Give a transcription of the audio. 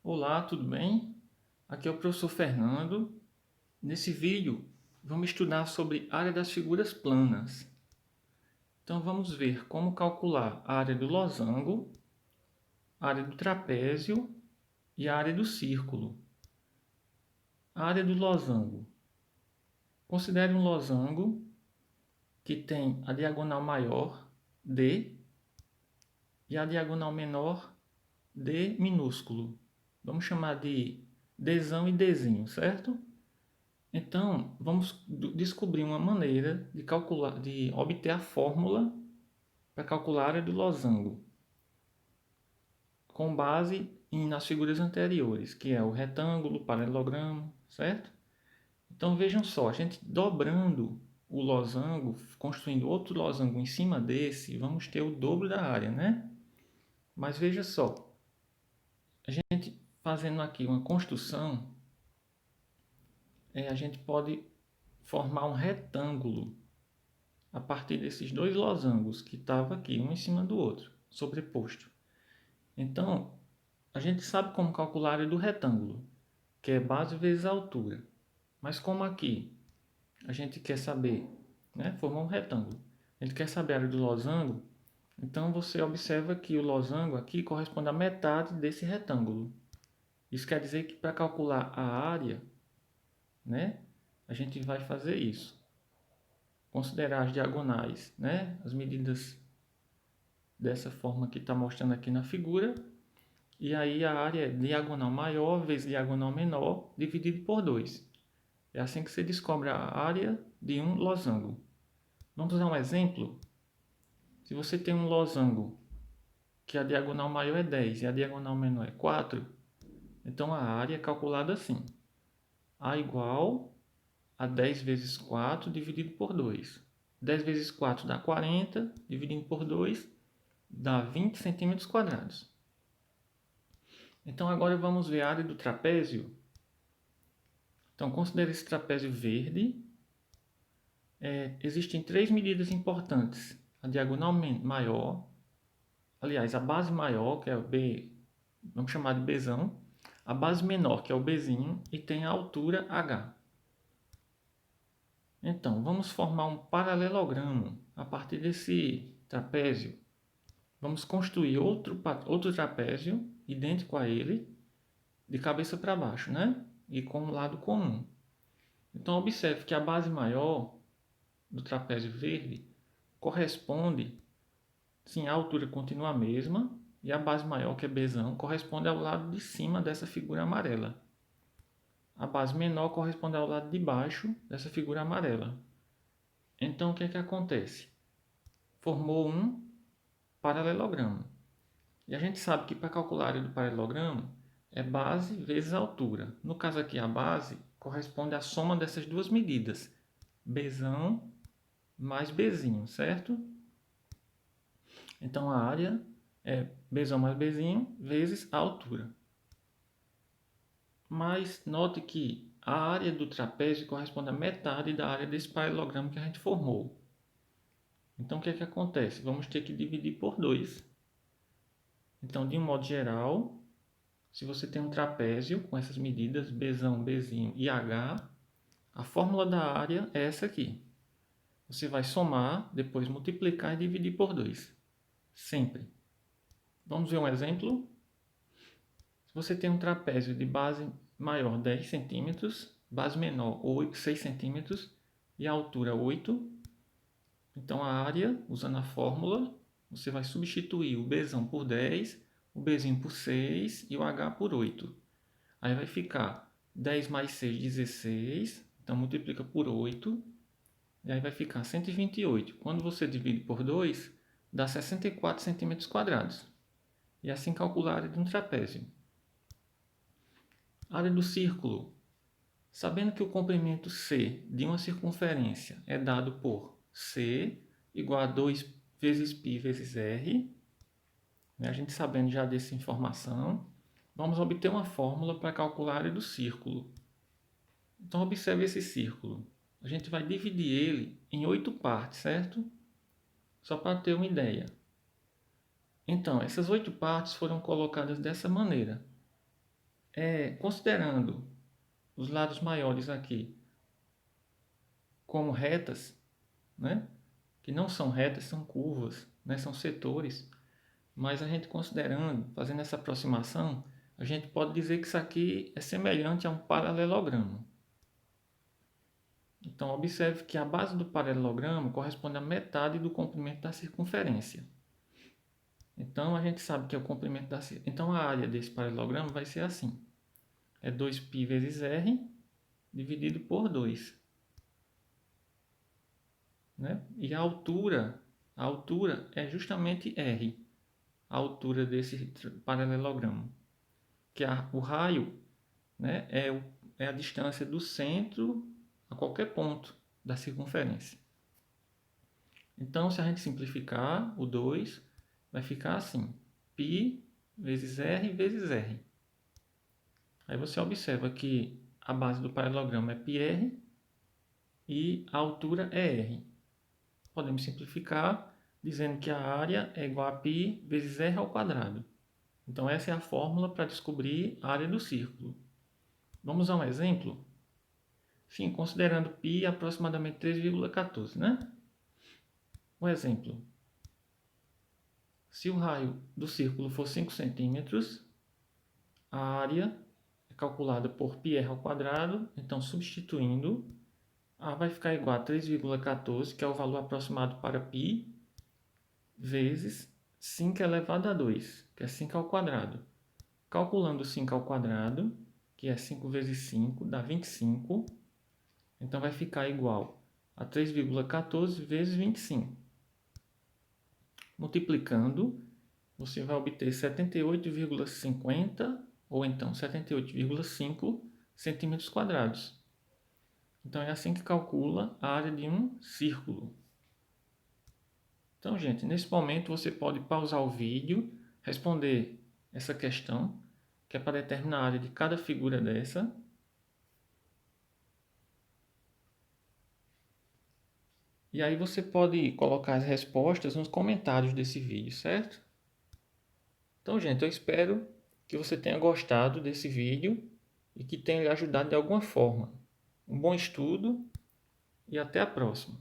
Olá, tudo bem? Aqui é o professor Fernando. Nesse vídeo, vamos estudar sobre a área das figuras planas. Então, vamos ver como calcular a área do losango, a área do trapézio e a área do círculo. A área do losango. Considere um losango que tem a diagonal maior, D, e a diagonal menor, D minúsculo. Vamos chamar de Dzão e Dzinho, certo? Então, vamos descobrir uma maneira de calcular, de obter a fórmula para calcular a área do losango, com base nas figuras anteriores, que é o retângulo, o paralelogramo, certo? Então vejam só, a gente dobrando o losango, construindo outro losango em cima desse, vamos ter o dobro da área, né? Mas veja só, a gente fazendo aqui uma construção, a gente pode formar um retângulo a partir desses dois losangos que estavam aqui, um em cima do outro, sobreposto. Então, a gente sabe como calcular a área do retângulo, que é base vezes a altura. Mas como aqui a gente quer saber, né, formar um retângulo, a gente quer saber a área do losango, então você observa que o losango aqui corresponde à metade desse retângulo. Isso quer dizer que para calcular a área, né, a gente vai fazer isso. Considerar as diagonais, né, as medidas dessa forma que está mostrando aqui na figura. E aí a área é diagonal maior vezes diagonal menor dividido por 2. É assim que você descobre a área de um losango. Vamos usar um exemplo? Se você tem um losango que a diagonal maior é 10 e a diagonal menor é 4, então a área é calculada assim. A igual a 10 vezes 4 dividido por 2. 10 vezes 4 dá 40, dividindo por 2 dá 20 centímetros quadrados. Então agora vamos ver a área do trapézio. Então considere esse trapézio verde. Existem três medidas importantes. A diagonal maior, aliás, a base maior, que é o B, vamos chamar de Bzão. A base menor, que é o Bzinho, e tem a altura H. Então, vamos formar um paralelogramo a partir desse trapézio. Vamos construir outro trapézio idêntico a ele, de cabeça para baixo, né? E com um lado comum. Então, observe que a base maior do trapézio verde corresponde, sim, a altura continua a mesma, e a base maior, que é Bzão, corresponde ao lado de cima dessa figura amarela. A base menor corresponde ao lado de baixo dessa figura amarela. Então, o que é que acontece? Formou um paralelogramo. E a gente sabe que para calcular a área do paralelogramo é base vezes altura. No caso aqui, a base corresponde à soma dessas duas medidas, Bzão mais Bzinho, certo? Então a área é Bzão mais Bzinho vezes a altura. Mas note que a área do trapézio corresponde à metade da área desse paralelogramo que a gente formou. Então o que é que acontece? Vamos ter que dividir por 2. Então, de um modo geral, se você tem um trapézio com essas medidas, Bzão, Bzinho e H, a fórmula da área é essa aqui. Você vai somar, depois multiplicar e dividir por 2. Sempre. Vamos ver um exemplo? Se você tem um trapézio de base maior 10 centímetros, base menor 6 centímetros e a altura 8, então a área, usando a fórmula, você vai substituir o Bzão por 10, o Bzinho por 6 e o H por 8. Aí vai ficar 10 mais 6, 16, então multiplica por 8, e aí vai ficar 128. Quando você divide por 2, dá 64 centímetros quadrados. E assim calcular a área de um trapézio. Área do círculo. Sabendo que o comprimento C de uma circunferência é dado por C igual a 2 vezes π vezes r, né? A gente sabendo já dessa informação, vamos obter uma fórmula para calcular a área do círculo. Então, observe esse círculo. A gente vai dividir ele em 8 partes, certo? Só para ter uma ideia. Então, essas 8 partes foram colocadas dessa maneira. Considerando os lados maiores aqui como retas, né? Que não são retas, são curvas, né? São setores. Mas a gente considerando, fazendo essa aproximação, a gente pode dizer que isso aqui é semelhante a um paralelogramo. Então, observe que a base do paralelogramo corresponde à metade do comprimento da circunferência. Então, a gente sabe que é o comprimento da circunferência. Então, a área desse paralelogramo vai ser assim. É 2π vezes r dividido por 2. Né? E a altura é justamente r, a altura desse paralelogramo. Que o raio, né, é a distância do centro a qualquer ponto da circunferência. Então, se a gente simplificar o 2, vai ficar assim: π vezes r. Aí você observa que a base do paralelogramo é πr e a altura é r. Podemos simplificar dizendo que a área é igual a π vezes r ao quadrado. Então, essa é a fórmula para descobrir a área do círculo. Vamos a um exemplo? Sim, considerando π aproximadamente 3,14, né? Um exemplo. Se o raio do círculo for 5 centímetros, a área é calculada por πr ao quadrado. Então, substituindo, A vai ficar igual a 3,14, que é o valor aproximado para π, vezes 5 elevado a 2, que é 5 ao quadrado. Calculando 5 ao quadrado, que é 5 vezes 5, dá 25. Então, vai ficar igual a 3,14 vezes 25. Multiplicando, você vai obter 78,50 ou então 78,5 centímetros quadrados. Então, é assim que calcula a área de um círculo. Então, gente, nesse momento você pode pausar o vídeo, responder essa questão, que é para determinar a área de cada figura dessa. E aí você pode colocar as respostas nos comentários desse vídeo, certo? Então, gente, eu espero que você tenha gostado desse vídeo e que tenha lhe ajudado de alguma forma. Um bom estudo e até a próxima.